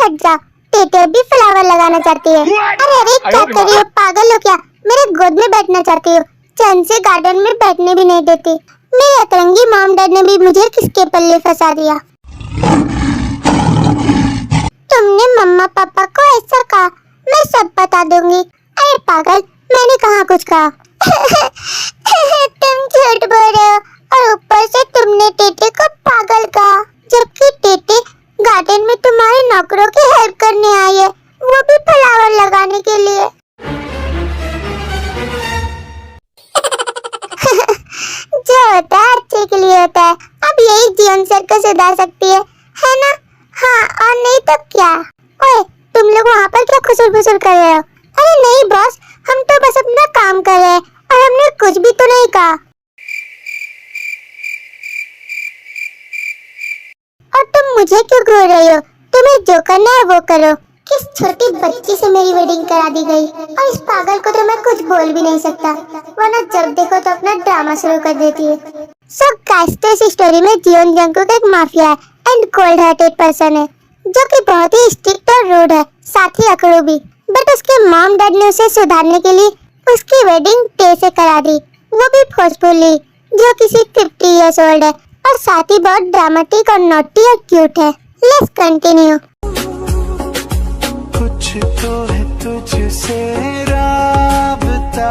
हट जा, टेटे भी फ्लावर लगाना चाहती है। अरे अरे क्या कर रही हो, पागल हो क्या? मेरे गोद में बैठना चाहती हो? चैन से गार्डन में बैठने भी नहीं देती। मेरे अतरंगी मॉम डैड ने भी मुझे किसके पल्ले फंसा दिया। तुमने मम्मा पापा को ऐसा कहा, मैं सब बता दूंगी। अरे पागल, मैंने कहाँ कुछ कहा। तुम झूठ बोल रहे हो और ऊपर से तुमने टेटे को पागल कहा, जबकि टेटे गार्डन में तुम्हारे नौकरों की हेल्प करने आई है, वो भी फ्लावर लगाने के लिए। जो होता है अच्छे के लिए होता है। अब यही जीवन सर को सुधार सकती है ना? हाँ, और नहीं तो क्या। ओए, तुम लोग वहाँ पर क्या खुसुर-फुसुर कर रहे हो? अरे नहीं बॉस, हम तो बस अपना काम कर रहे हैं और हमने कुछ भी तो नहीं कहा। और तुम मुझे क्यों घूर रही हो? तुम्हें जो करना है वो करो। किस छोटी बच्ची से मेरी वेडिंग करा दी गई और इस पागल को तो मैं कुछ बोल भी नहीं सकता, वरना जब देखो तो अपना ड्रामा शुरू कर देती है। सो गाइस, तो इस स्टोरी में जियोन जंगकुक एक माफिया है एंड कोल्ड हार्टेड पर्सन है, जो कि बहुत ही स्ट्रिक्ट और रूड है, साथ ही अकड़ू भी। बट उसके मॉम डैड ने उसे सुधारने के लिए उसकी वेडिंग टे से करा दी, वो भी फोर्सफुली, जो किसी 50 इयर्स ओल्ड है और साथ ही बहुत ड्रामेटिक और नॉटी और क्यूट है। Let's continue. कुछ तो है तुझसे राबता।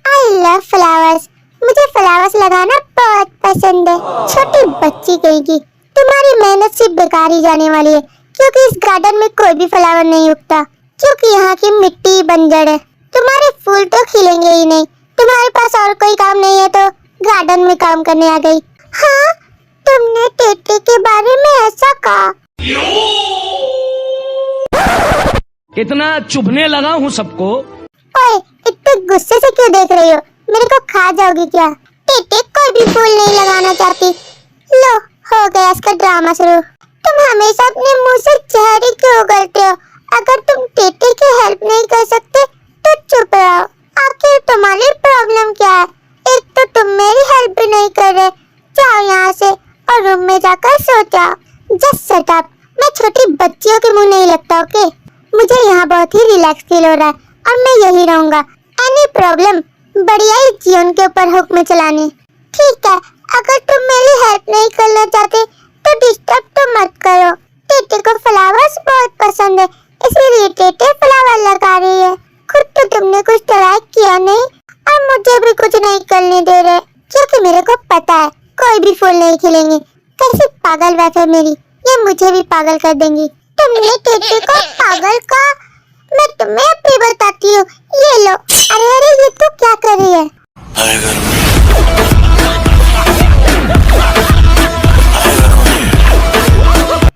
आई लव फ्लावर्स, मुझे फ्लावर्स लगाना बहुत पसंद है। छोटी बच्ची कहेगी, तुम्हारी मेहनत सिर्फ बेकार ही जाने वाली है, क्योंकि इस गार्डन में कोई भी फ्लावर नहीं उगता, क्योंकि यहाँ की मिट्टी बंजर है। तुम्हारे फूल तो खिलेंगे ही नहीं। तुम्हारे पास और कोई काम नहीं है तो गार्डन में काम करने आ गई। हाँ, तुमने टेटे के बारे में ऐसा कहा। इतना चुभने लगा हूँ सबको। ओए, इतने गुस्से से क्यों देख रही हो? मेरे को खा जाओगी क्या? टेटे कोई भी फूल नहीं लगाना चाहती। लो, हो गया इसका ड्रामा शुरू। तुम हमेशा अपने मुंह से जहर ही क्यों उगलते हो? अगर तुम टेटे की हेल्प नहीं कर सकते तो चुप रहो। आखिर तुम्हारी प्रॉब्लम क्या है? एक तो तुम मेरी हेल्प भी नहीं कर रहे। जाओ यहाँ से और रूम में जाकर सो जाओ। Just shut up. मैं छोटी बच्चियों के मुंह नहीं लगता, ओके? मुझे यहाँ बहुत ही रिलैक्स फील हो रहा है और मैं यही रहूंगा। एनी प्रॉब्लम, बढ़िया ही जीवन के ऊपर हुक्म चलाने। ठीक है, अगर तुम मेरी हेल्प नहीं करना चाहते तो डिस्टर्ब तो मत करो। टेटे को फ्लावर्स बहुत पसंद है, इसीलिए टेटे फ्लावर लगा रही है। खुद तो तुमने कुछ ट्राई किया नहीं और मुझे भी कुछ नहीं करने दे रहे, क्योंकि मेरे को पता है कोई भी फूल नहीं खिलेंगे। कैसी पागल वाइफ है मेरी, ये मुझे भी पागल कर देंगी। तुमने टेटे को पागल कहा, मैं तुम्हें अभी बताती हूँ। ये लो। अरे अरे, ये तू क्या कर रही है?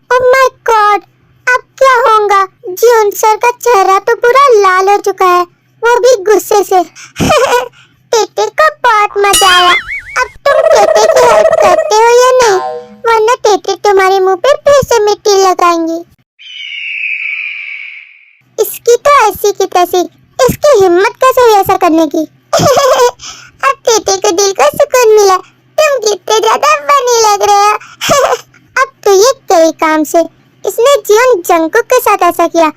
ओह माय गॉड, अब क्या होगा? जियोन सर का चेहरा तो पूरा लाल हो चुका है, वो भी गुस्से से। टेटे को बहुत मजा आया। अब तुम टेटे की हेल्प करते हो या नहीं? वरना टेटे तुम्हारे मुंह पे फिर से मिट्टी लगाएंगी। इसकी तो ऐसी की तैसी, इसकी हिम्मत कैसे हुई ऐसा करने की? अब टेटे को दिल को सुकून मिला। तुम कितने ज्यादा फनी लग रहे हो। अब तो ये कई काम से इसने जियोन जंगकुक के साथ ऐसा किया,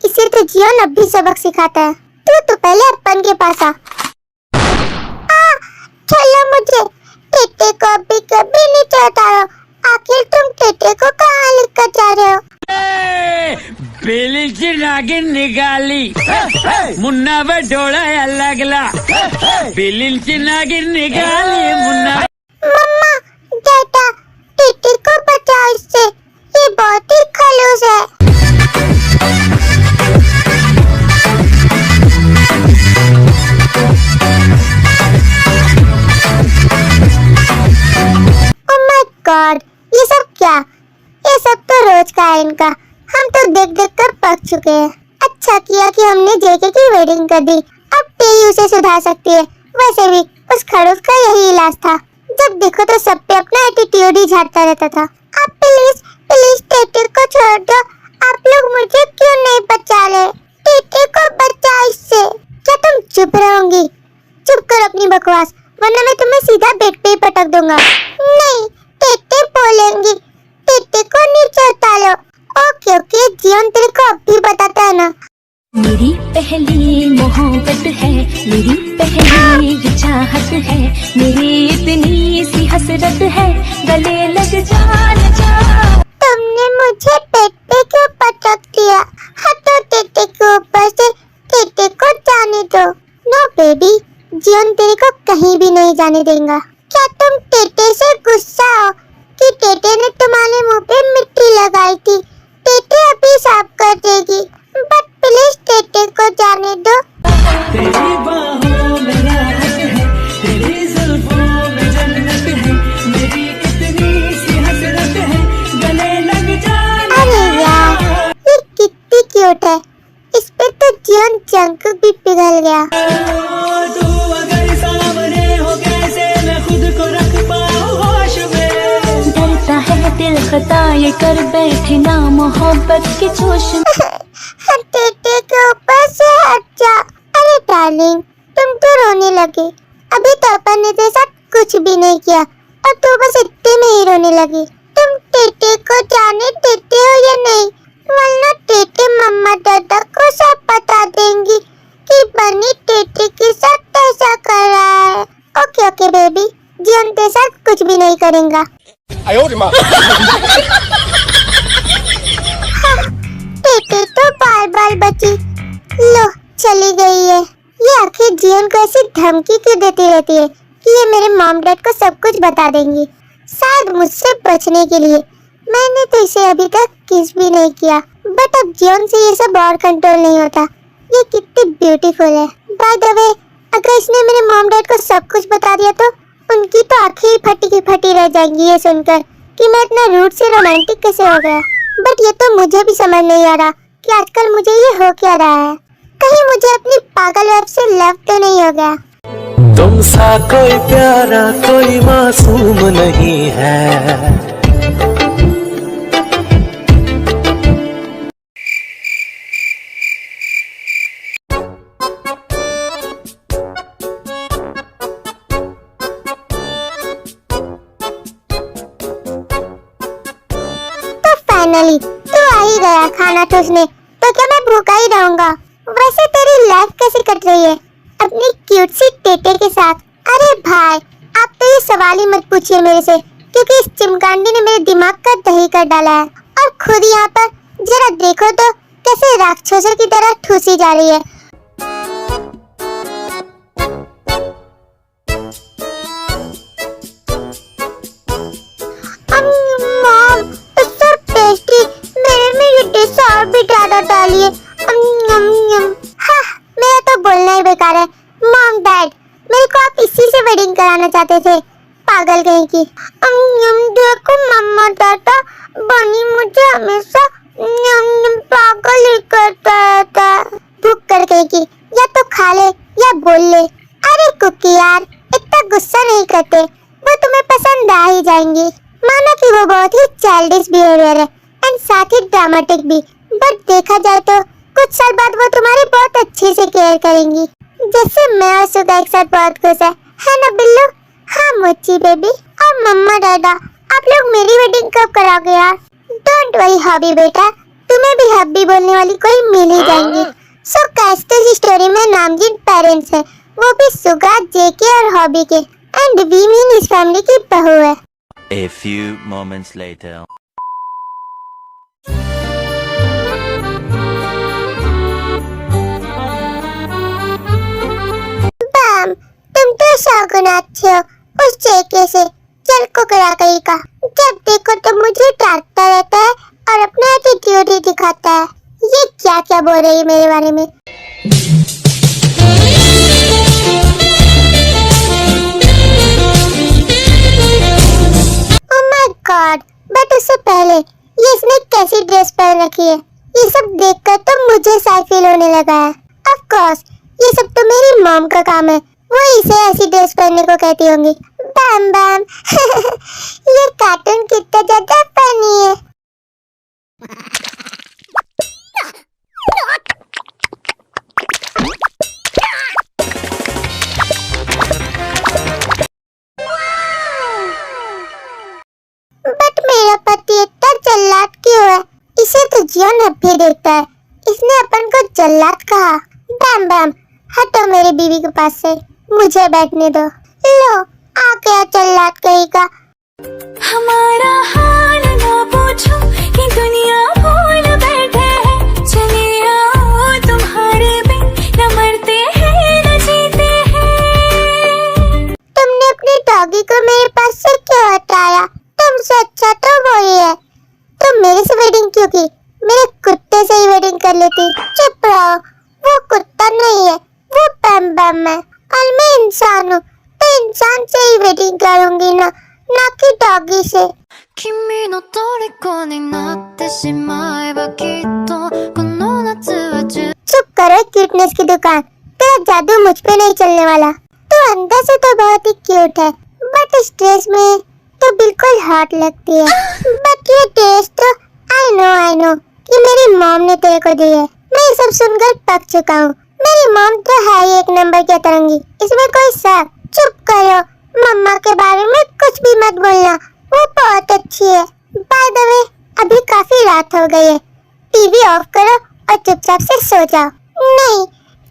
इसे तो जियोन अब भी सबक सिखाता है। तू पहले अपन के पास आ। चलो मुझे, टेटे को अभी कभी नीचे उतारो। आखिर तुम टेटे को कहाँ लेकर जा रहे हो? बेलीची नागिन निघाली, मुन्ना बडोळा लागला। बेलीची नागिन निघाली, मुन्ना। मम्मा, बेटा, टेटे को बचाओ इससे, ये बहुत ही खलूस है। ओह माय गॉड, ये सब क्या? ये सब तो रोज का है इनका। हम तो देख देख कर पक चुके हैं। अच्छा किया कि हमने जेके की वेडिंग कर दी। अब टेयू उसे सुधार सकती है। वैसे भी उस खड़ूस का यही इलाज था, जब देखो तो सब पे अपना एटीट्यूड ही झाड़ता रहता था। अब प्लीज प्लीज टेटे को छोड़ दो। आप लोग मुझे क्यों नहीं बचा रहे? टेटे को बचाओ इससे। क्या तुम चुप रहोगी? चुप करो अपनी बकवास, वरना मैं तुम्हें सीधा बेड पे ही पटक दूंगा। नहीं, टेटे बोलेंगी, टेटे को नीचे उतारो। ओके ओके जीवन तेरे को अब भी बताता है ना। मेरी पहली मोहब्बत है, मेरी पहली चाहत है, मेरी इतनी सी हसरत है, गले लग जा। तुमने मुझे पेट पे क्यों पटक दिया? हटो टेटे के ऊपर से, टेटे को जाने दो। नो बेबी, जीवन तेरे को कहीं भी नहीं जाने देगा। क्या तुम टेटे से गुस्सा हो कि टेटे ने तुम्हारे मुंह पे मिट्टी लगाई थी? टेटे अभी साफ कर देगी, बट प्लीज टेटे को जाने दो। तेरी बाहों में राहत है, तेरी जुल्फों में जन्नत है, मेरी इतनी सी हसरत है, गले लग जाना। अरे यार, ये कितनी क्यूट है। इस पे तो जीवन जंक भी पिघल गया। तू अगर सामने हो कैसे मैं खुद को रख पाऊं होश में। डरता है दिल खता ये कर बैठे ना मोहब्बत के जोश में। टेटे के ऊपर से हट जा। अरे डार्लिंग, तुम तो रोने लगे। अभी तो अपन ने तेरे साथ कुछ भी नहीं किया और तू बस इतने में ही रोने लगी। तुम टेटे को जाने देते हो या नहीं? वरना टेटे मम्मा दादा को सब बता देंगी कि बनी टेटे के साथ ऐसा कर रहा है। ओके ओके बेबी, जीवन तेरे साथ कुछ भी नहीं करेगा। टेटे तो बाल बाल बची। लो चली गई है। ये आखिर जीवन को ऐसी धमकी क्यों देती रहती है कि ये मेरे मॉम डैड को सब कुछ बता देंगी? शायद मुझसे बचने के लिए। मैंने तो इसे अभी तक किस भी नहीं किया, बट अब जीवन से ये सब और कंट्रोल नहीं होता। ये कितनी ब्यूटीफुल है। बाय द वे, अगर इसने मेरे मॉम डैड को सब कुछ बता दिया तो उनकी तो आंखें ही फटी की फटी रह जाएंगी ये सुनकर कि मैं इतना रूड से रोमांटिक कैसे हो गया। बट ये तो मुझे भी समझ नहीं आ रहा कि आजकल मुझे ये हो क्या रहा है। कहीं मुझे अपनी पागल वाइफ से लव तो नहीं हो गया? तुम सा कोई प्यारा कोई मासूम नहीं है। फाइनली तू आ ही गया खाना ठूसने। तो क्या मैं भूखा ही रहूंगा? वैसे तेरी लाइफ कैसी कट रही है अपनी क्यूट सी टेटे के साथ? अरे भाई, आप तो ये सवाल ही मत पूछिए मेरे से, क्योंकि इस चिमकांडी ने मेरे दिमाग का दही कर डाला है। और खुद यहाँ पर जरा देखो तो कैसे राक्षसों की तरह ठूसी जा रही है। Mom, it's so tasty. मेरे में ये डिश और भी ज्यादा डालिए। हाँ, मेरा तो बोलना ही बेकार है। मॉम डैड, मेरे को आप इसी से वेडिंग कराना चाहते थे, पागल कहीं की। देखो मम्मा दादा, बनी मुझे हमेशा पागल ही करता रहता है। भूख कर कहीं की, या तो खा ले या बोल ले। अरे कुकी यार, इतना गुस्सा नहीं करते, वो तुम्हें पसंद आ ही जाएंगी। माना कि वो बहुत ही चाइल्डिश बिहेवियर है एंड साथ ही ड्रामेटिक भी, बट देखा जाए तो कुछ साल बाद वो तुम्हारी बहुत अच्छे से केयर करेंगी, जैसे मैं और सुगा एक साथ बहुत खुश है ना बिल्लू? हाँ मोची बेबी। और मम्मा डैडा, आप लोग मेरी वेडिंग कब कराओगे यार? डोंट वरी हॉबी बेटा, तुम्हें भी हब्बी बोलने वाली कोई मिल ही जाएंगी। सो कैस्टल स्टोरी में नामजीन पेरेंट्स है, वो भी सुगा, जेके और हॉबी के, एंड वी मीन इस फैमिली की बहू है। A few moments later. बम, तुम तो शौकीन अच्छे हो उस जेके से। चल कुकड़ा कहीं का, जब देखो तो मुझे डांटता रहता है और अपना एटीट्यूड ही दिखाता है। ये क्या क्या बोल रही है मेरे बारे में? गॉड, बट उससे पहले ये इसने कैसी ड्रेस पहन रखी है? ये सब देखकर तो मुझे सैड फील होने लगा है। ऑफ कोर्स, ये सब तो मेरी मॉम का काम है, वो इसे ऐसी ड्रेस पहनने को कहती होंगी। बैम बैम ये कार्टून कितना ज्यादा फनी है। बट मेरा पति इतना जल्लाद क्यों है? इसे तो जियोन अब भी देखता है। इसने अपन को जल्लाद कहा। बैम बैम, हटो मेरी बीवी के पास से, मुझे बैठने दो। लो आ गया जल्लाद कहीं का। हमारा हाल ना पूछो कि दुनिया भूल बैठे हैं। चले आओ तुम्हारे बिन न मरते हैं न जीते हैं। तुमने अपने डॉगी को मेरे पास से क्यों हटाया? तुमसे अच्छा तो वही है। तुम मेरे से वेडिंग क्यों की? मेरे कुत्ते से ही वेडिंग कर लेती। चुप रहो, वो कुत्ता नहीं है, वो बैम बैम है और मैं इंसान हूँ, तो इंसान से ही वेडिंग करूंगी ना कि डॉगी से। 君の虜になってしまえばきっとこの夏は充 चुप करो क्यूटनेस की दुकान, तेरा जादू मुझ पे नहीं चलने वाला। तो अंदर से तो बहुत ही क्यूट है, बट स्ट्रेस में तो बिल्कुल हॉट लगती है। बट ये टेस्ट तो आई नो कि मेरी मॉम ने तेरे को दी है। मैं ये सब सुनकर पक चुका हूँ। मेरी मॉम तो है ही एक नंबर की अतरंगी, इसमें कोई शक। चुप करो, मम्मा के बारे में कुछ भी मत बोलना, वो बहुत अच्छी है। बाय द वे, अभी काफी रात हो गई है, टीवी ऑफ करो और चुपचाप से सो जाओ। नहीं,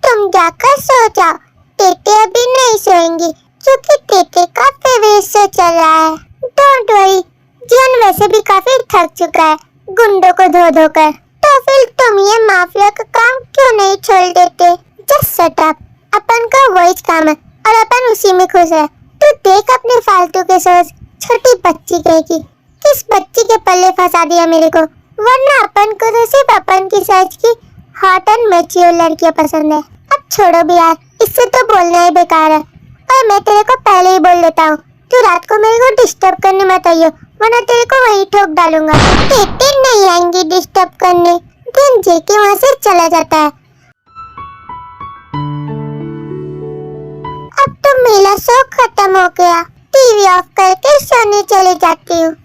तुम जाकर सो जाओ, टेटे अभी नहीं सोएंगी क्योंकि टेटे का फेवरेट शो चल रहा है। डोंट वरी, जियोन वैसे भी काफी थक चुका है गुंडों को धो धो कर। तो फिर तुम ये माफिया का काम क्यों नहीं छोड़ देते? जस्ट शट अप, अपन का वही काम है और अपन उसी में खुश है। तू देख अपने फालतू के सोच, छोटी बच्ची कहेगी। किस बच्ची के पल्ले फंसा दिया मेरे को, वरना अपन को तो सिर्फ अपन की सोच की हॉट एंड मैच्योर लड़कियां पसंद है। अब छोड़ो भी यार, इससे तो बोलना ही बेकार है। और मैं तेरे को पहले ही बोल देता हूँ, तू रात को मेरे को डिस्टर्ब करने मत आइयो, वरना तेरे को वहीं ठोक डालूंगा। टेटे नहीं आएंगी डिस्टर्ब करने, दिन जेके वहाँ से चला जाता है। अब तो मेरा शो खत्म हो गया, टीवी ऑफ करके सोने चले जाती हूँ।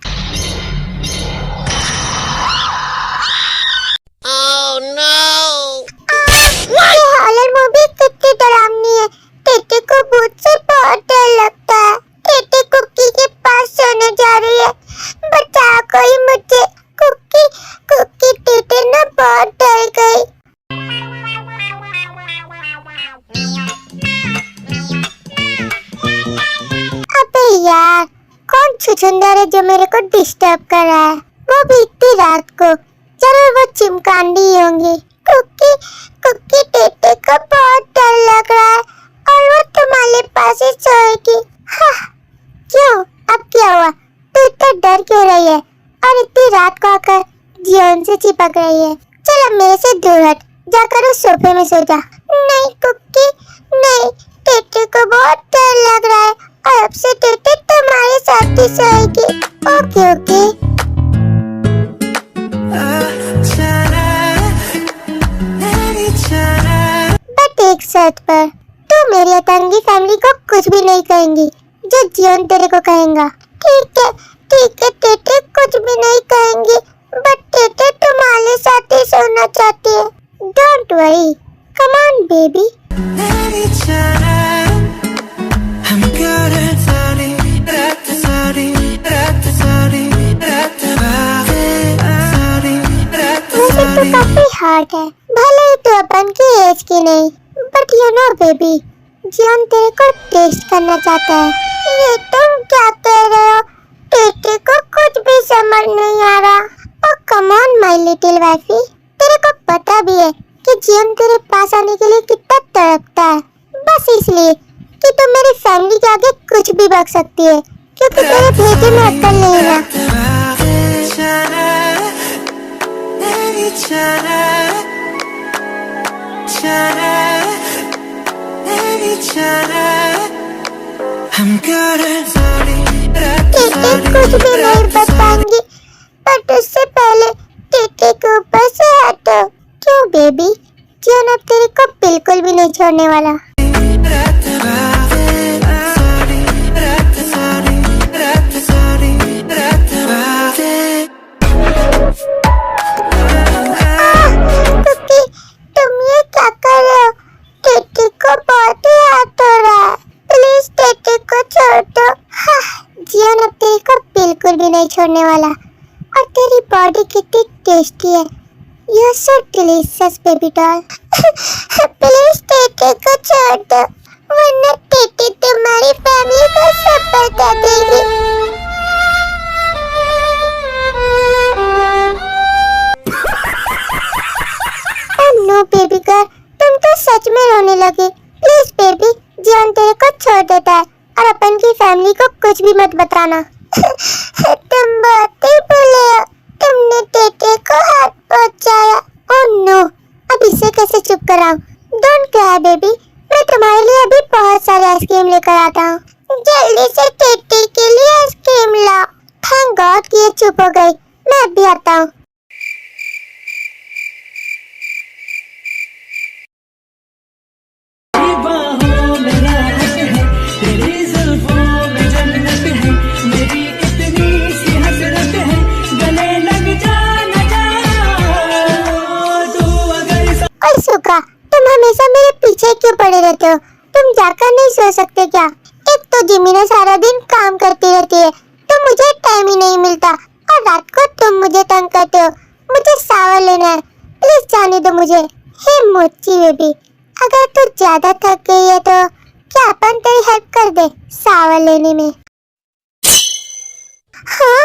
ये हॉरर मूवी कितनी डरावनी है। टेटे को भूत से बहुत डर लगता है। टेटे कुकी के पास सोने जा रही है, बचा कोई मुझे। कुकी टेटे ना बहुत डर गई। अबे यार, कौन छुछुंदर है जो मेरे को डिस्टर्ब कर रहा है? वो भी इतनी रात को, जरूर वो चिमकांडी ही होंगी। कुकी टेटे को बहुत डर लग रहा है और वो तुम्हारे पास ही सोएगी। हाँ, क्यों? अब क्या हुआ? तू इतना डर क्यों रही है और इतनी रात को आकर जियोन से चिपक रही है? चल अब मेरे से दूर हट, जाकर उस सोफे में सो जा। नहीं कुकी नहीं, टेटे को बहुत डर लग रहा है और अब से टेटे तुम्हारे साथ ही सोएगी। Okay okay. बट एक शर्त पर, तू मेरी अतरंगी फैमिली को कुछ भी नहीं कहेंगी जो जियोन तेरे को कहेगा। ठीक है टेटे, कुछ भी नहीं कहेंगी, बट टेटे तुम्हारे साथ ही सोना चाहती है। Don't worry, come on baby. मुझे तो काफी हार्ड है, भले ही तू अपन की एज की नहीं, बट यू नो बेबी, जियोन तेरे को टेस्ट करना चाहता है। ये तुम क्या कह रहे हो? टेटे को कुछ भी समझ नहीं आ रहा। और come on my little wifey, तेरे को पता भी है कि जियोन तेरे पास आने के लिए कितना तड़पता है, बस इसलिए कि तुम मेरी फैमिली के आगे कुछ भी बक सकती है, क्योंकि तेरे भेजे में अक्ल नहीं है ना। टेटे कुछ भी नहीं बताएंगी, बट उससे पहले टेटे के ऊपर से हटो। क्यों बेबी, जियोन अब तेरे को बिल्कुल भी नहीं छोड़ने वाला। कुकी, तुम ये क्या कर रहे हो? टेटे को बहुत ही हाथ हो रहा है, प्लीज टेटे को छोड़ दो। हाँ, जियोन अब तेरे को बिल्कुल भी नहीं छोड़ने वाला। और तेरी बॉडी कितनी टेस्टी है, You're so delicious, baby doll. Please Tete को छोड़ दो, वरना टेटे तुम्हारी फैमिली को सब बता देगी। Oh no, baby girl, तुम तो सच में रोने लगी। प्लीज बेबी, जियान तेरे को छोड़ देता है और अपन की फैमिली को कुछ भी मत बताना। तुम बहुत ही बुरे हो, तुमने टेटे को हाथ पहुंचाया। ओह नो, अब इसे कैसे चुप कराऊं? डोंट क्राई बेबी, मैं तुम्हारे लिए अभी बहुत सारे आइसक्रीम लेकर आता हूँ। जल्दी से टेटे के लिए आइसक्रीम लाओ। थैंक गॉड कि ये चुप हो गई। मैं अभी आता हूँ। बाहों में राहत है, तेरी जुल्फों में जन्नत है, मेरी इतनी सी हसरत है, गले लग जाना तू अगर ओए सुगा, तुम हमेशा मेरे पीछे क्यों पड़े रहते हो? तुम जाकर नहीं सो सकते क्या? एक तो जिमीना सारा दिन काम करती रहती है, तो मुझे टाइम ही नहीं मिलता, और रात को तुम मुझे तंग करते हो। मुझे शावर लेना है, प्लीज जाने दो मुझे। हे मोची बेबी, अगर तू ज्यादा थक गई है तो क्या अपन तेरी हेल्प कर दे शावर लेने में? हाँ,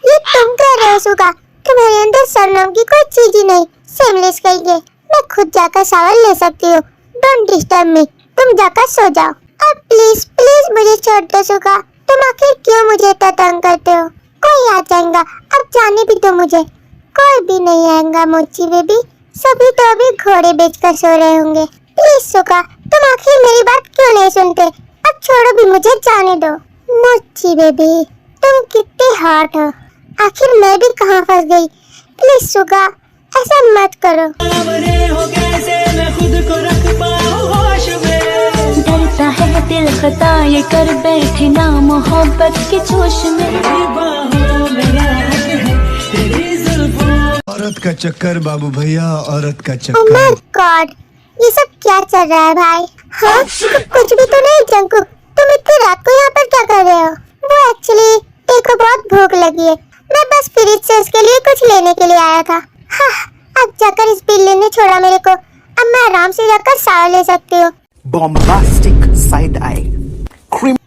ये तुम कर रहे हो सुगा? तुम्हारे अंदर शर्म की कोई चीज ही नहीं। सेमलेस कहिए, मैं खुद जाकर शावर ले सकती हूँ। डोंट डिस्टर्ब मी, तुम जाकर सो जाओ। अब प्लीज प्लीज मुझे छोड़ दो सुगा। तुम आखिर क्यों मुझे इतना तंग करते हो? कोई आ जाएगा, अब जाने भी दो मुझे। कोई भी नहीं आएगा मोची बेबी, सभी तो अभी घोड़े बेचकर सो रहे होंगे। प्लीज सुगा, तुम आखिर मेरी बात क्यों नहीं सुनते? अब छोड़ो भी, मुझे जाने दो। मोची बेबी, तुम कितनी हॉट हो। आखिर मैं भी कहाँ फंस गई? प्लीज सुगा, ऐसा मत करो। सावरे हो कैसे मैं खुद को रख पाऊं होश में। डरता है दिल खता ये कर बैठे ना मोहब्बत के जोश में। तेरी बाहों में राहत है, तेरी जुल्फों औरत का चक्कर बाबू भैया, औरत का ओह माय चक्कर। गॉड, ये सब क्या चल रहा है भाई? हाँ, कुछ भी तो नहीं जंकू, तुम इतनी रात को यहाँ पर क्या कर रहे हो? वो एक्चुअली तेरे को बहुत भूख लगी है, मैं बस फ्रिज से उसके लिए कुछ लेने के लिए आया था। हाँ, अब जाकर इस बिल्ली ने छोड़ा मेरे को, अब मैं आराम से जाकर शावर ले सकती हूँ। bombastic side eye.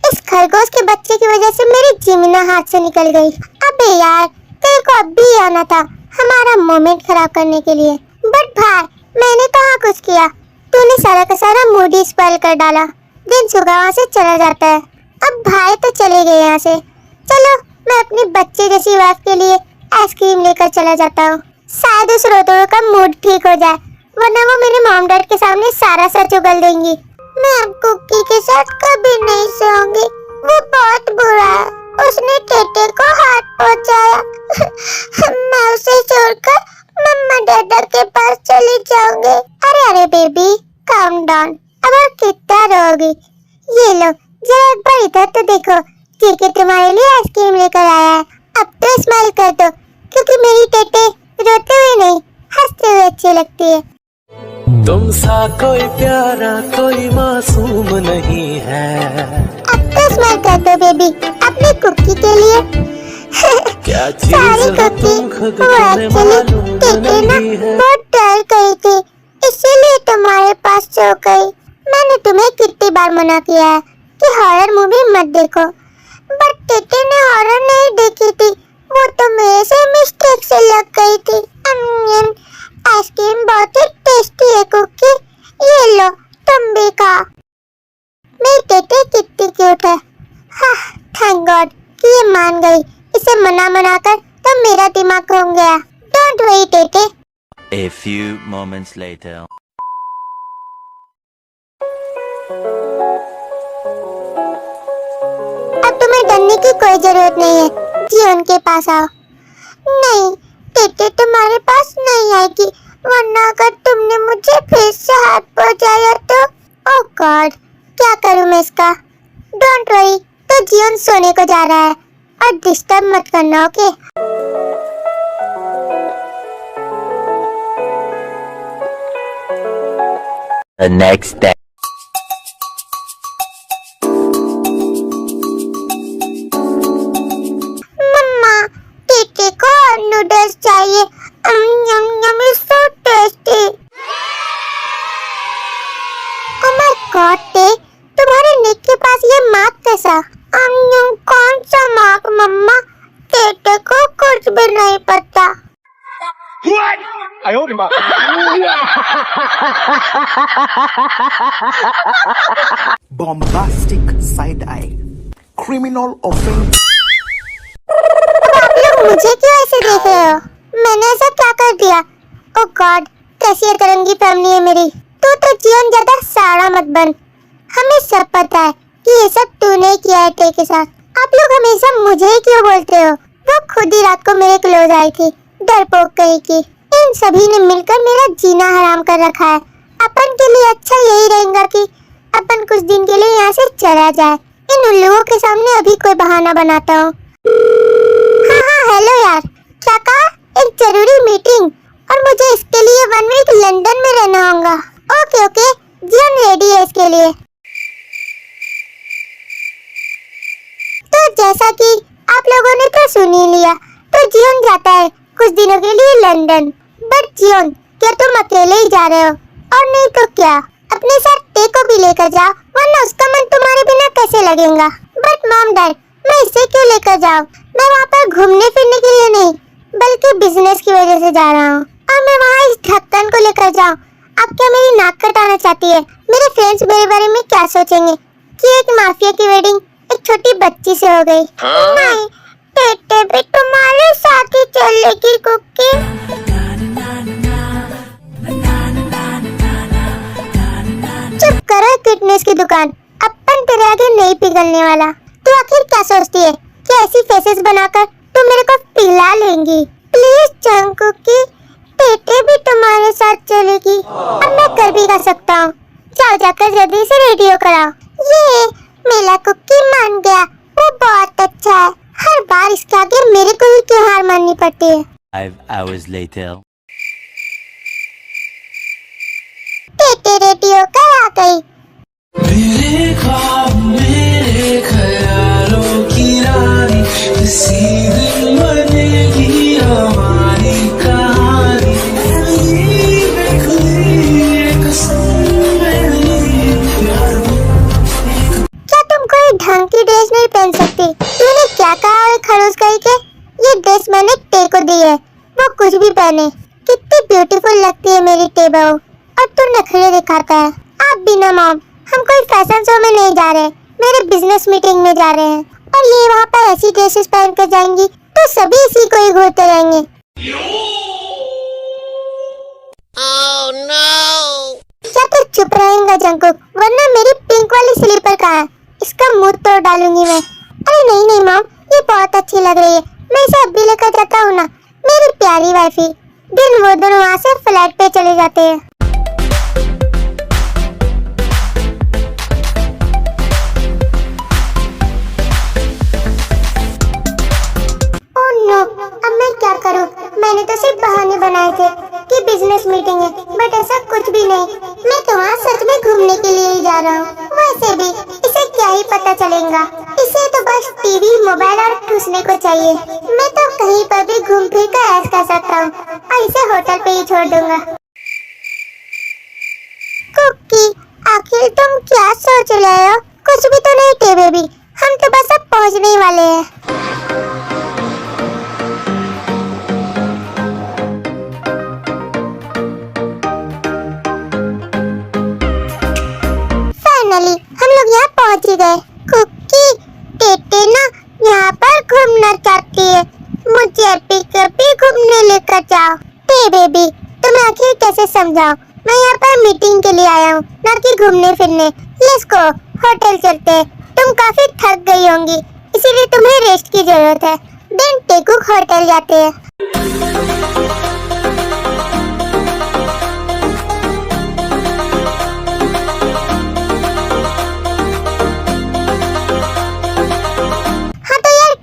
इस खरगोश के बच्चे की वजह से मेरी जिमीना हाथ से निकल गई। अबे यार, तेरे को अब भी आना था हमारा मोमेंट खराब करने के लिए। बट भाई, मैंने कहाँ कुछ किया, तूने सारा का सारा मूड ही स्पॉइल कर डाला। दिन सुबह वहाँ से चला जाता है। अब भाई तो चले गए यहाँ से। चलो, मैं अपने बच्चे जैसी वाइफ के लिए आइसक्रीम लेकर चला जाता हूँ, शायद उस रोतोड़ो का मूड ठीक हो जाए, वरना वो मेरे मॉम डैड के सामने सारा सच उगल देंगी। मैं अब कुकी के साथ कभी नहीं सोऊंगी, वो बहुत बुरा है, उसने टेटे को हाथ पहुंचाया। मैं उसे छोड़कर मम्मा डैडा के पास चली जाऊंगी। अरे अरे बेबी, काम डाउन, अब और कितना रोगी? ये लो, जरा एक बार इधर तो देखो, जीके तुम्हारे लिए आइसक्रीम लेकर आया है। अब तो स्माइल कर दो, क्योंकि मेरी टेटे रोते हुए नहीं, हंसते हुए अच्छी लगती है। तुम सा कोई प्यारा कोई मासूम नहीं है। अब तो स्माइल कर दो बेबी, अपनी कुकी के लिए। क्या चीज सारी हो कुकी तुम खुद वो तुम्हें एक्चुअली मालूम टेटे ना नहीं है। बहुत डर गई थी, इसीलिए तुम्हारे पास सो गई। मैंने तुम्हें कितनी बार मना किया है कि हॉरर मूवी मत देखो, बट टेटे ने हॉरर नहीं देखी थी, वो तो मेरे से मिस्टेक से लग गई थी। आइसक्रीम बहुत ही टेस्टी है कुकी, ये लो तुम भी खा। मेरी टेटे कितनी क्यूट है। हाँ, थैंक गॉड कि ये मान गई। इसे मना कर तो मेरा दिमाग घूम गया। Don't worry Tete. A few moments later. अब तुम्हें डरने की कोई जरूरत नहीं है, जी उनके पास आओ। नहीं, टेटे तुम्हारे पास नहीं आएगी, वरना अगर तुमने मुझे फिर से हाथ पहुंचाया तो। ओह गॉड, क्या करूं मैं इसका? डोंट वरी, तो जीवन सोने को जा रहा है और डिस्टर्ब मत करना, ओके? The next day. मम्मा, टेटे को नूडल्स चाहिए। यम यम, इज सो नहीं पता। Bombastic side eye. Criminal offense. आप लोग मुझे क्यों ऐसे देख रहे हो? मैंने ऐसा क्या कर दिया? ओ गॉड, कैसी अतरंगी फैमिली है मेरी। तू तो जीवन ज्यादा साड़ा मत बन। हमें सब पता है कि ये सब तूने किया है टे के साथ। आप लोग हमेशा मुझे ही क्यों बोलते हो? वो खुद ही रात को मेरे क्लोज आई थी, डरपोक कहीं की। इन सभी ने मिलकर मेरा जीना हराम कर रखा है। अपन के लिए अच्छा यही रहेगा कि अपन कुछ दिन के लिए यहाँ से चला जाए। इन उल्लुओं के सामने अभी कोई बहाना बनाता हूँ। हाँ, हेलो यार, क्या कहा? एक जरूरी मीटिंग और मुझे इसके लिए 1 वीक लंदन में रहना होगा। ओके, जीवन रेडी है इसके लिए। तो जैसा कि आप लोगों ने तो सुन ही लिया, तो जीवन जाता है कुछ दिनों के लिए लंदन। बट जीवन, क्या तुम अकेले ही जा रहे हो? और नहीं तो क्या, अपने साथ टे को भी लेकर जाओ, वरना उसका मन तुम्हारे बिना कैसे लगेगा। बट मॉम डैड, मैं इसे क्यों लेकर जाऊँ? मैं वहाँ पर घूमने फिरने के लिए नहीं, बल्कि बिजनेस की वजह से जा रहा हूँ। और मैं वहाँ इस ढक्कन को लेकर जाऊँ? आप क्या मेरी नाक कटाना चाहती है? मेरे फ्रेंड्स मेरे बारे में क्या सोचेंगे कि एक माफिया की वेडिंग एक छोटी बच्ची से हो गई? नहीं, टेटे भी तुम्हारे साथ ही चलेगी कुकी। चुप करो किटनेस की दुकान, अपन तेरे आगे नहीं पिघलने वाला। तू आखिर क्या सोचती है कि ऐसी फेसेस बनाकर तुम मेरे को पिला लेंगी? प्लीज चंकुकी, टेटे भी तुम्हारे साथ चलेगी। अब मैं कर भी कर सकता हूँ। जाकर जल्दी से रेडियो कराओ। ये मेरा कुकी मान गया, वो बहुत अच्छा है। हर बार इसके आगे मेरे को ही क्यों हार माननी पड़ती है? 5 hours later. टेटे रेडियो करा गई। मेरे ख्वाब मेरे ख्यालों की रानी, इसी दिन बनेगी हमारी कहानी। क्या तुम कोई ढंग की ड्रेस नहीं पहन सकती? तूने क्या कहा है खड़ूस कहीं के? ये ड्रेस मैंने टे को दी है, वो कुछ भी पहने। कितनी ब्यूटीफुल लगती है मेरी टे बहू, और तू नखरे दिखाता है। आप बिना मॉम, हम कोई फैशन शो में नहीं जा रहे, मेरे बिजनेस मीटिंग में जा रहे हैं। और ये वहाँ पर ऐसी ड्रेसेस पहन कर जाएंगी तो सभी इसी को ही घूरते रहेंगे। Oh, no! क्या तू चुप रहेगा जंकुक? वरना मेरी पिंक वाली स्लीपर कहाँ है? इसका मुंह तोड़ डालूंगी मैं। अरे नहीं मॉम, ये बहुत अच्छी लग रही है, मैं इसे अब भी लेकर जाता हूँ ना। मेरी प्यारी वाइफी। दिन वो दोनों वहाँ से फ्लैट पे चले जाते हैं। अब मैं क्या करूं? मैंने तो सिर्फ बहाने बनाए थे कि बिजनेस मीटिंग है, बट ऐसा कुछ भी नहीं। मैं तो वहाँ सच में घूमने के लिए ही जा रहा हूँ। वैसे भी इसे क्या ही पता चलेगा, इसे तो बस टीवी, मोबाइल और ठूसने को चाहिए। मैं तो कहीं पर भी घूम फिर कर ऐश कर सकता हूँ और इसे होटल पे ही छोड़ दूंगा। कुकी, आखिर तुम क्या सोच रहे हो? कुछ भी तो नहीं टे बेबी, हम तो बस अब पहुँचने ही वाले हैं। हम लोग यहाँ पहुँच ही गए। कुकी, टेटे ना यहाँ पर घूमना चाहती है, मुझे भी कभी घूमने लेकर जाओ। टे बेबी, तुम्हें आखिर कैसे समझाऊं? मैं यहाँ पर मीटिंग के लिए आया हूँ, ना कि घूमने फिरने। लेट्स गो, होटल चलते हैं। तुम काफी थक गई होंगी, इसीलिए तुम्हें रेस्ट की जरूरत है। देन टेकुक होटल जाते हैं।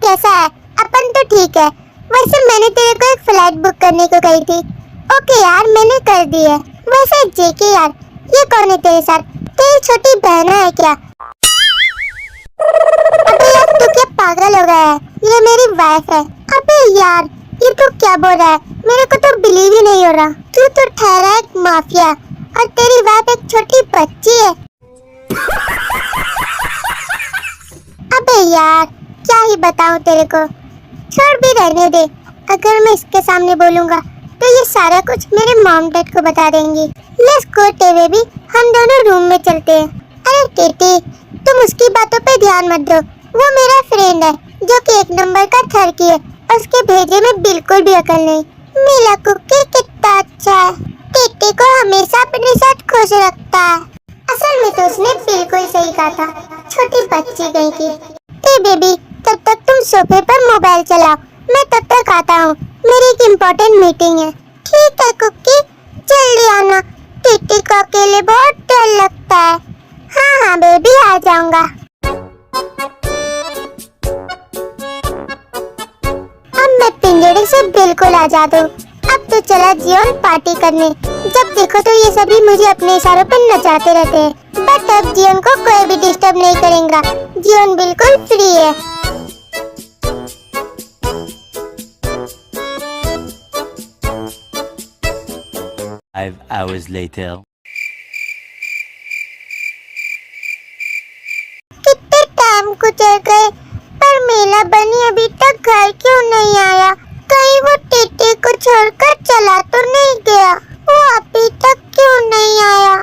कैसा है? अपन तो ठीक है। वैसे मैंने तेरे को एक फ्लाइट बुक करने को कही थी। ओके यार, मैंने कर दी है। वैसे जेके यार, ये कौन है तेरे साथ? तेरी छोटी बहन है क्या? अबे यार, तू क्या पागल हो गया है? ये मेरी वाइफ है। अबे यार, ये तू क्या बोल रहा है? मेरे को तो बिलीव ही नहीं हो रहा। तू तो ठहरा एक माफिया और तेरी वाइफ एक छोटी बच्ची है। अबे यार, क्या ही बताऊं तेरे को, छोड़ भी रहने दे। अगर मैं इसके सामने बोलूंगा तो ये सारा कुछ मेरे मॉम डैड को बता देंगी। लेट्स गो बेबी, हम दोनों रूम में चलते हैं। अरे टेटी, तुम उसकी बातों पे ध्यान मत दो, वो मेरा फ्रेंड है जो कि 1 नंबर का थर्की है और उसके भेजे में बिल्कुल भी अकल नहीं। मिला कुकी कितना अच्छा है, टेटी को हमेशा अपने साथ खुश रखता है। असल में तो उसने बिल्कुल सही कहा था, छोटी बच्ची गई की। बेबी, तब तक तुम सोफे पर मोबाइल चलाओ, मैं तब तक आता हूँ, मेरी एक इम्पोर्टेंट मीटिंग है। ठीक है कुकी, जल्दी आना, टिट्टी को अकेले बहुत डर लगता है। हाँ बेबी, आ जाऊंगा। अब मैं पिंजरे से बिल्कुल आजाद हूँ। अब तो चला जियोन पार्टी करने। जब देखो तो ये सभी मुझे अपने इशारों पर नचाते रहते हैं, बट अब जियोन को कोई भी डिस्टर्ब नहीं करेगा। जियोन बिल्कुल फ्री है। 5 hours later. कितने टाइम गुजर गए पर मेला बनी अभी तक घर क्यों नहीं आया? कहीं वो टिट्टी को छोड़कर चला तो नहीं गया? वो अभी तक क्यों नहीं आया?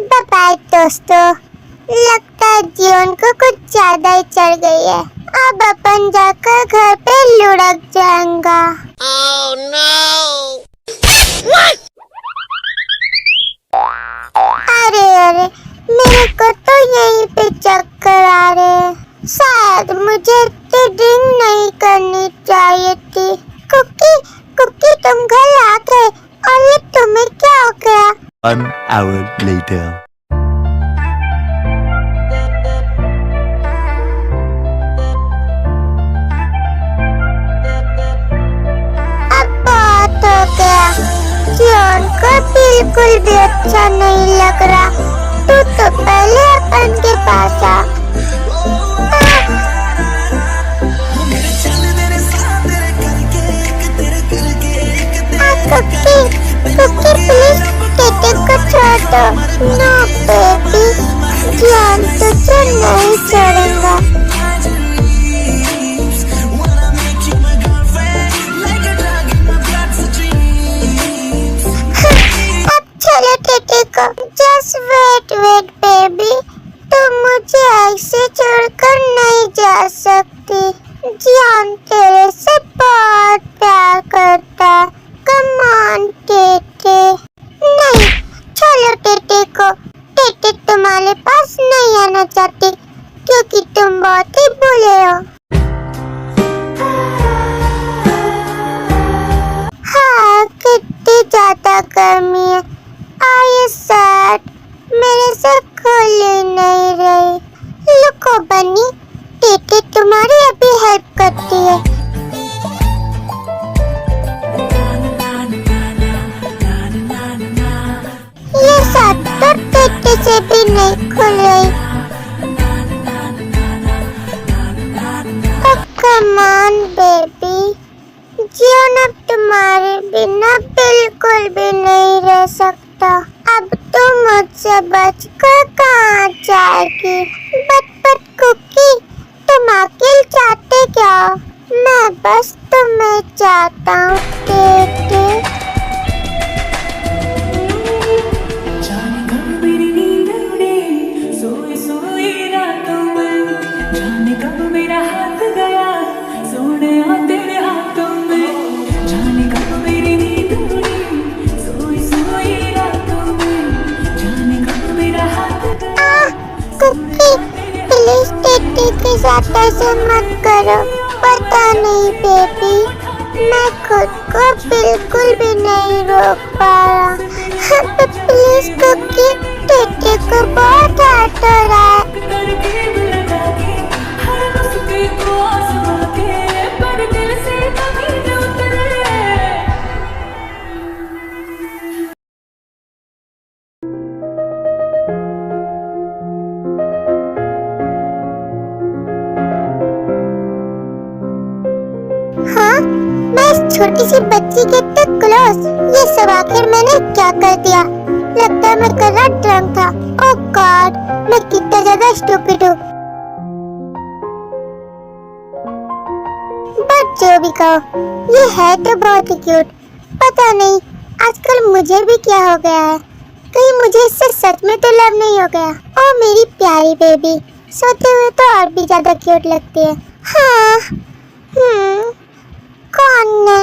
बाय बाय दोस्तों, लगता है जियोन को कुछ ज्यादा ही चढ़ गई है। अब अपन जाकर घर पे लुढ़क जाएगा। Oh, no! अरे मेरे को तो यहीं पे चक्कर आ रहे हैं। शायद मुझे ड्रिंक नहीं करनी चाहिए थी। कुकी तुम घर आ गए और ये तुम्हें क्या हो गया? 1 hour later. जियोन को बिल्कुल भी अच्छा नहीं लग रहा। तू तो पहले अपन के पास आ। कुकी प्लीज टिट्टी को छोड़ दो। नो बेबी, जियोन तुझे नहीं छोड़ेगा। चलो टिट्टी को, जस्ट वेट बेबी, तुम मुझे ऐसे छोड़कर नहीं जा सकती। जियोन तेरे से बहुत प्यार करता है। Come on TT. नहीं, चलो टिट्टी को। टिट्टी तुम्हारे पास नहीं आना चाहती क्योंकि तुम बहुत ही बुरे हो। हाँ, कितनी ज्यादा गर्मी है। आई सैड, मेरे से खुल ही नहीं रही। लुको बनी, टिट्टी तुम्हारी अभी हेल्प करती है। ये साथ तो टिट्टी से भी नहीं खुल रही। कम ऑन बेबी, जियोन अब तुम्हारे बिना बिल्कुल भी नहीं रह सकता। अब तुम मुझसे बचकर कहाँ जाएगी? बट कुकी, तुम अकेले चाहते क्या? मैं बस तुम्हें चाहता हूँ टिट्टी। जाने कब मेरी नींद उड़े, सोई सोई रातों में, जाने कब मेरा हाथ गया सोने तेरे हाथों में। जाने कब मेरी नींद उड़ी, सोई सोई रातों में, जाने कब मेरा हाथ गया। कुकी प्लीज टिट्टी के साथ ऐसे मत करो। पता नहीं बेबी, मैं खुद को बिल्कुल भी नहीं रोक पा रहा। प्लीज कुकी, टिट्टी को बहुत हर्ट हो रहा है। हाँ, मैं इस छोटी सी बच्ची के तक क्लोज। ये सब आखिर मैंने क्या कर दिया? लगता है मैं कर रहा ड्रंक था। ओह गॉड, मैं कितना ज्यादा स्टूपिड हूँ। बट जो भी कहो, ये है तो बहुत ही क्यूट। पता नहीं आजकल मुझे भी क्या हो गया है, कहीं मुझे इससे सच में तो लव नहीं हो गया। ओ मेरी प्यारी बेबी, सोते हुए तो और भी ज्यादा क्यूट लगती है। हाँ, कौन है?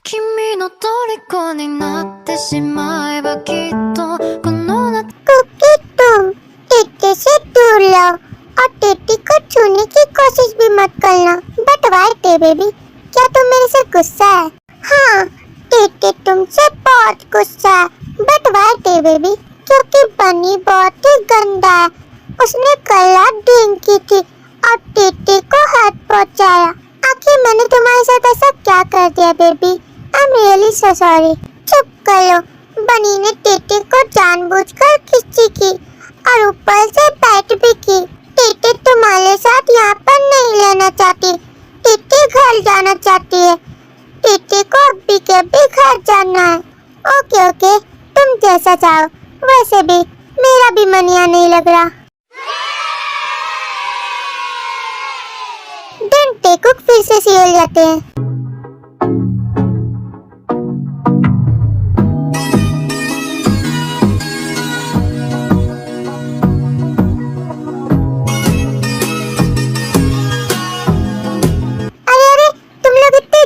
君の虜になってしまえばきっとこの夏 कुकी, तुम टिट्टी से दूर लाओ और टिट्टी को छूने की कोशिश भी मत करना। बट वाई टे बेबी, क्या तुम मेरे से गुस्सा है? हाँ, टिट्टी तुमसे बहुत गुस्सा है। बट वाई टे बेबी, क्योंकि बनी बहुत ही गंदा है। उसने कल रात ड्रिंक की थी और टिट्टी को हाथ पहुंचाया। आखिर मैंने तुम्हारे साथ ऐसा क्या कर दिया baby? I am really so sorry. चुप कर लो। बनी ने टिट्टी को जानबूझकर खींची की और ऊपर से बैठ भी की। टिट्टी तुम्हारे साथ यहाँ पर नहीं रहना चाहती। टिट्टी घर जाना चाहती है। टिट्टी को अभी के भी घर जाना है। ओके ओके, तुम जैसा चाहो। वैसे भी मेरा भी मन यहाँ नहीं लग रहा। दिन टेकुक फिर से सियोल जाते हैं।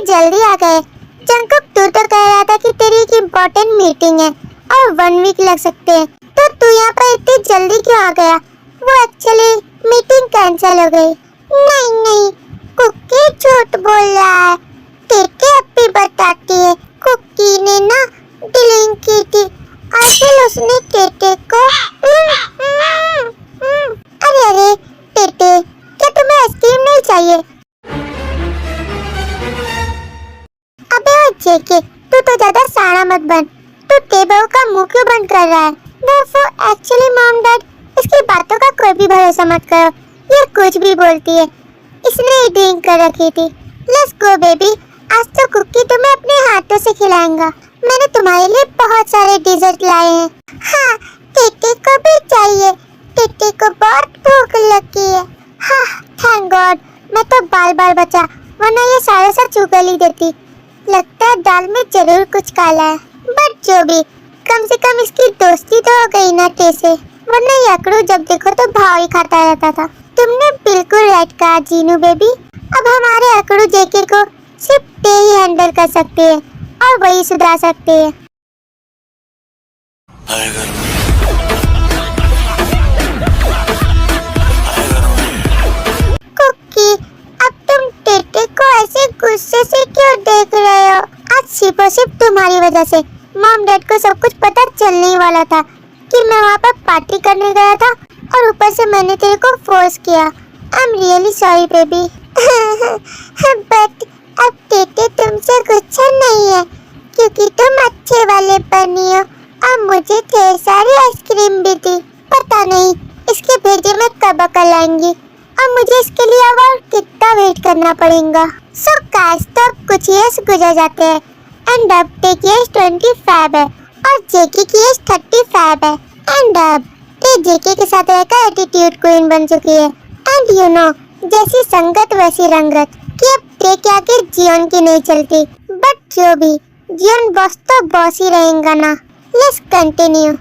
जल्दी आ गए। जंकुक, तू तो कह रहा था कि तेरी एक इम्पोर्टेंट मीटिंग है और 1 वीक लग सकते हैं, तो तू यहाँ पर इतनी जल्दी क्यों आ गया? वो एक्चुअली मीटिंग कैंसिल हो गई। नहीं, कुकी झूठ बोल रहा है। टिट्टी अब भी बताती है, कुकी ने ना ड्रिंक की थी और फिर उसने टिट्टी को अरे टिट्टी, क्या तुम्हें आइसक्रीम नहीं चाहिए? अबे ओ जेके, तू तो ज्यादा साड़ा मत बन। तू टेबल का मुंह क्यों बंद कर रहा है? वो एक्चुअली मॉम डैड, इसकी बातों का कोई भी भरोसा मत करो। ये कुछ भी बोलती है। इसने ही ड्रिंक कर रखी थी। लेट्स गो बेबी, आज तो कुकी तुम्हें अपने हाथों से खिलाएंगा। मैंने तुम्हारे लिए बहुत सारे डिजर्ट लाए हैं। हाँ, टिट्टी को भी चाहिए। टिट्टी को बहुत भूख लगी है। हाँ, थैंक गॉड, मैं तो बाल बाल बचा, वरना ये सारा सा चुगल ही देती। लगता है दाल में जरूर कुछ काला है। बट जो भी, कम से कम इसकी दोस्ती तो हो गई ना टे से, वरना ये अकड़ू जब देखो तो भाव ही खाता रहता था। तुमने बिल्कुल राइट कहा जीनू बेबी। अब हमारे अकड़ू जेके को सिर्फ टे ही हैंडल कर सकते हैं और वही सुधार सकते हैं। कुकी, अब तुम टिट्टी को ऐसे गुस्से से क्यों देख रहे हो? आज सिर्फ तुम्हारी वजह से मॉम डैड को सब कुछ पता चलने ही वाला था कि मैं वहाँ पर पार्टी करने गया था और ऊपर से मैंने तेरे को फोर्स किया। I am really sorry baby. But अब टिट्टी तुमसे गुस्सा नहीं है क्योंकि तुम अच्छे वाले बनी हो और मुझे ढेर सारी आइसक्रीम भी दी। पता नहीं इसके भेजे में कब अकल आएंगी और मुझे इसके लिए अब और कितना वेट करना पड़ेगा। सो गाइस, तो अब कुछ ईयर्स गुजर जाते हैं एंड अब टे की एज 25 है और जेके की एज 35 है एंड अब टे जेके के साथ रहकर एटीट्यूड क्वीन बन चुकी है। एंड यू नो, जैसी संगत वैसी रंगत, कि अब टे के आगे जियोन की नहीं चलती। बट जो भी, जियोन बॉस तो बॉस ही रहेगा ना। Let's continue.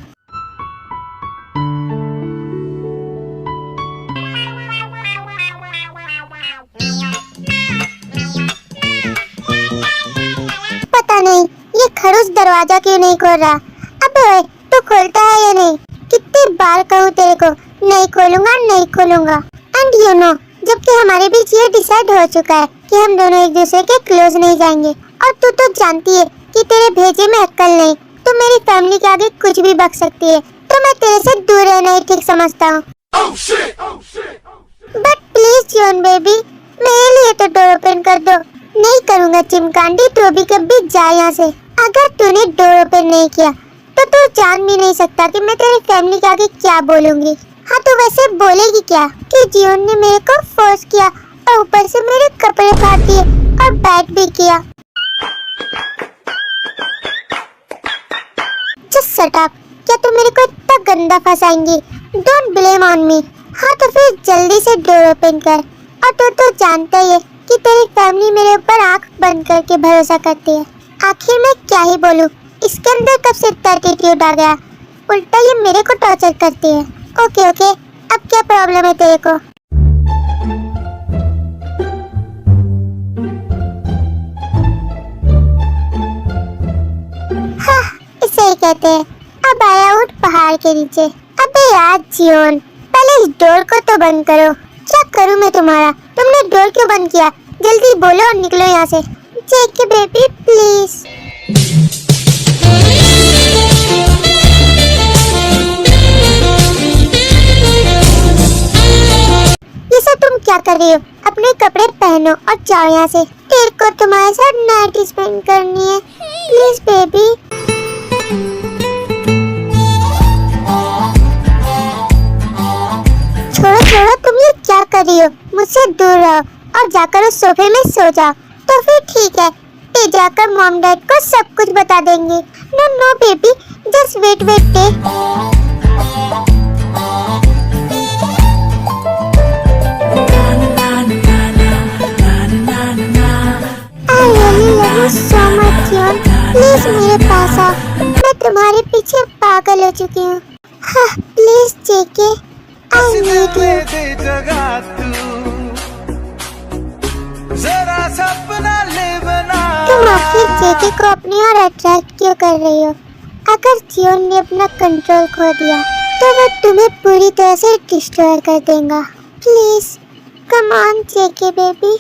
पता नहीं ये खड़ूस दरवाजा क्यों नहीं खोल रहा। अबे तू खोलता है या नहीं? कितनी बार कहूँ तेरे को, नहीं खोलूंगा। एंड यू नो, जबकि हमारे बीच ये डिसाइड हो चुका है कि हम दोनों एक दूसरे के क्लोज नहीं जाएंगे। और तू तो जानती है कि तेरे भेजे में अक्ल नहीं, तो मेरी फैमिली के आगे कुछ भी बक सकती है, तो मैं तेरे से दूर रहना ही ठीक समझता हूँ। बट प्लीज जियोन बेबी, मेरे लिए तो डोर ओपन कर दो। नहीं करूँगा चिमकांडी, तू अभी कभी जा यहाँ से। अगर तूने डोर ओपन नहीं किया तो तू जान भी नहीं सकता कि मैं तेरी फैमिली के आगे क्या बोलूँगी। हाँ, तो वैसे बोलेगी क्या कि जियोन ने मेरे को फोर्स किया और ऊपर से मेरे कपड़े फाड़ दिए और बैट भी किया। Just shut up। गंदा फंसाएंगी। Don't blame on me. हाँ तो फिर जल्दी से डोर ओपन कर। और तू तो जानता ही है कि तेरी फैमिली मेरे ऊपर आंख बंद करके भरोसा करती है। आखिर मैं क्या ही बोलूँ, इसके अंदर कब से इतना एटीट्यूड आ गया। उल्टा ये मेरे को टॉर्चर करती है। ओके ओके, अब क्या प्रॉब्लम है तेरे को? हाँ, इसे ही कहते हैं। अब आया उठ पहाड़ के नीचे। अबे यार जियोन, पहले इस डोर को तो बंद करो। क्या करूँ मैं तुम्हारा? तुमने डोर क्यों बंद किया? जल्दी बोलो और निकलो यहाँ से। जेके बेबी प्लीज। ये सब तुम क्या कर रही हो? अपने कपड़े पहनो और जाओ यहाँ से। तेरे को तुम्हारे साथ नाइट स्पेंड करनी है। Please baby. छोड़ो छोड़ो, तुम ये क्या कर रही हो? मुझसे दूर रहो और जाकर उस सोफे में सो जाओ। तो फिर ठीक है, ते जाकर मॉम डैड को सब कुछ बता देंगे। No no baby, just wait wait day. I really love you so much जियोन, प्लीज मेरे पास आओ। मैं तुम्हारे पीछे पागल हो चुकी हूँ। हाँ please JK, I need you. तुम आखिर जेके को अपनी ओर अट्रैक्ट क्यों कर रही हो? अगर जियोन ने अपना कंट्रोल खो दिया तो वो तुम्हें पूरी तरह से डिस्ट्रॉय कर देगा। Please come on JK baby,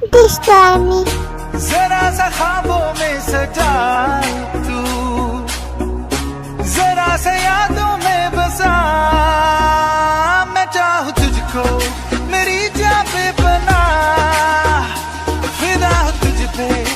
destroy me. जरा सा ख्वाबों में सजा तू, जरा सा यादों में बसा। मैं चाहूँ तुझको मेरी जान पे बना, फिदा हूँ तुझ पे।